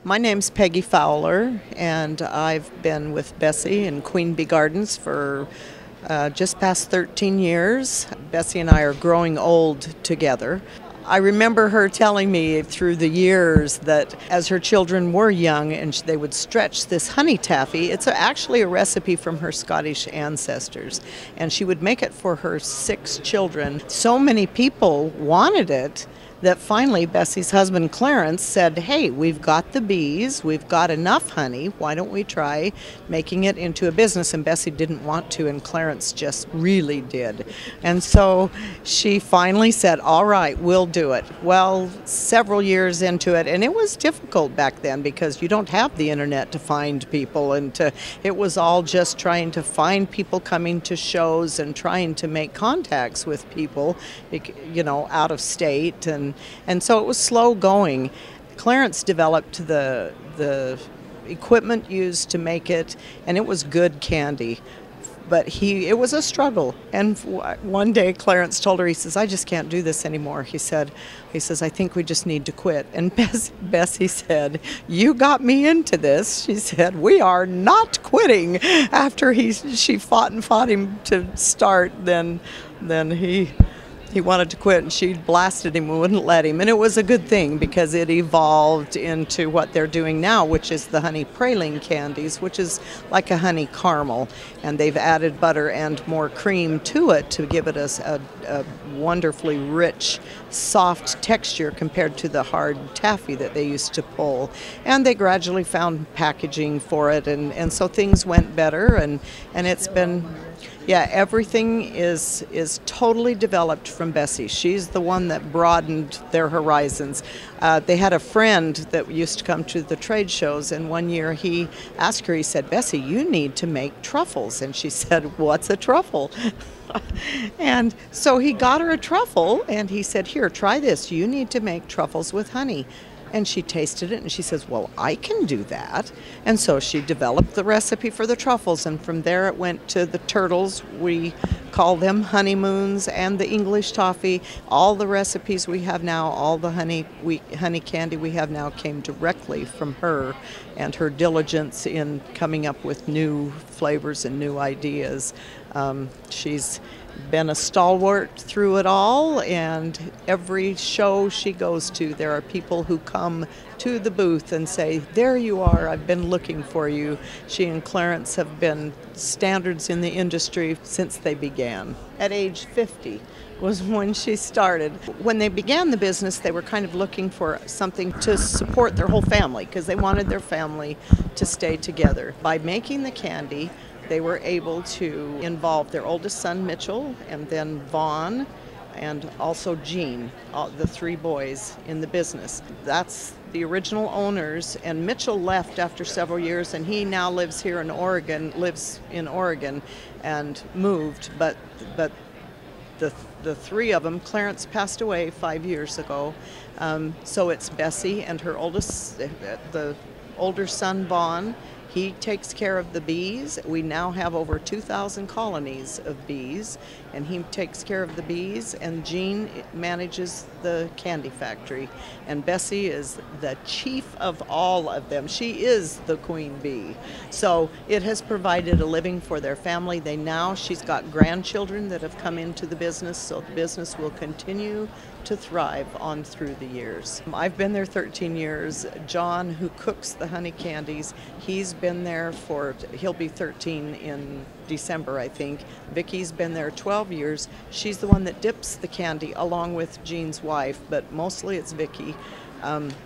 My name's Peggy Fowler, and I've been with Bessie in Queen Bee Gardens for just past 13 years. Bessie and I are growing old together. I remember her telling me through the years that as her children were young and they would stretch this honey taffy, it's actually a recipe from her Scottish ancestors, and she would make it for her 6 children. So many people wanted it that finally Bessie's husband Clarence said, "Hey, we've got the bees, we've got enough honey, why don't we try making it into a business?" And Bessie didn't want to, and Clarence just really did. And so she finally said, "All right, we'll do it." Well, several years into it, and it was difficult back then because you don't have the internet to find people, and it was all just trying to find people coming to shows and trying to make contacts with people, out of state, and so it was slow going. Clarence developed the equipment used to make it, and it was good candy. But it was a struggle. And one day Clarence told her, he says, "I just can't do this anymore." He says, "I think we just need to quit." And Bessie said, "You got me into this." She said, "We are not quitting." After she fought him to start, then he wanted to quit, and she blasted him and wouldn't let him. And it was a good thing because it evolved into what they're doing now, which is the honey praline candies, which is like a honey caramel. And they've added butter and more cream to it to give it a wonderfully rich, soft texture compared to the hard taffy that they used to pull. And they gradually found packaging for it, and so things went better, and it's been... Yeah, everything is totally developed from Bessie. She's the one that broadened their horizons. They had a friend that used to come to the trade shows, and one year he asked her, he said, "Bessie, you need to make truffles." And she said, "What's a truffle?" And so he got her a truffle, and he said, "Here, try this. You need to make truffles with honey." And she tasted it, and she says, "Well, I can do that." And so she developed the recipe for the truffles, and from there it went to the turtles. We call them honeymoons, and the English toffee. All the recipes we have now, all the honey candy we have now came directly from her and her diligence in coming up with new flavors and new ideas. She's been a stalwart through it all, and every show she goes to, there are people who come to the booth and say, "There you are, I've been looking for you." She and Clarence have been standards in the industry since they began. At age 50 was when she started. When they began the business, they were kind of looking for something to support their whole family because they wanted their family to stay together. By making the candy, they were able to involve their oldest son, Mitchell, and then Vaughn, and also Gene, the 3 boys in the business. That's the original owners, and Mitchell left after several years, and he now lives in Oregon, and moved, but the 3 of them, Clarence passed away 5 years ago, so it's Bessie and her the older son, Vaughn. He takes care of the bees. We now have over 2,000 colonies of bees, and he takes care of the bees, and Jean manages the candy factory. And Bessie is the chief of all of them. She is the queen bee. So it has provided a living for their family. She's got grandchildren that have come into the business, so the business will continue to thrive on through the years. I've been there 13 years. John, who cooks the honey candies, he's been there he'll be 13 in December, I think. Vicky's been there 12 years. She's the one that dips the candy along with Jean's wife, but mostly it's Vicky.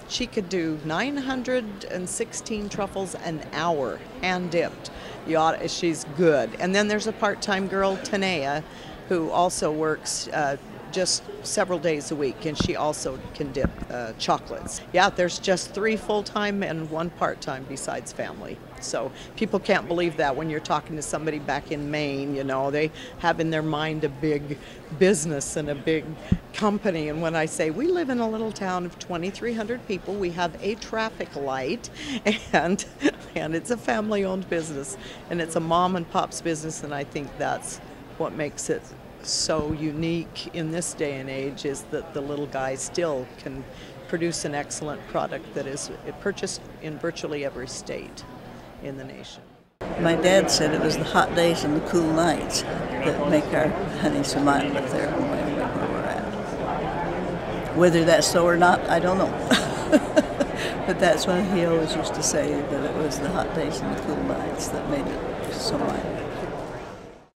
She could do 916 truffles an hour, hand dipped. She's good. And then there's a part-time girl, Tanea, who also works just several days a week, and she also can dip chocolates. Yeah, there's just 3 full-time and 1 part-time besides family. So people can't believe that when you're talking to somebody back in Maine. They have in their mind a big business and a big company. And when I say we live in a little town of 2,300 people, we have a traffic light, and it's a family-owned business, and it's a mom and pop's business, and I think that's what makes it so unique in this day and age, is that the little guy still can produce an excellent product that is purchased in virtually every state in the nation. My dad said it was the hot days and the cool nights that make our honey so mild up there where we're at. Whether that's so or not, I don't know. But that's what he always used to say, that it was the hot days and the cool nights that made it so mild.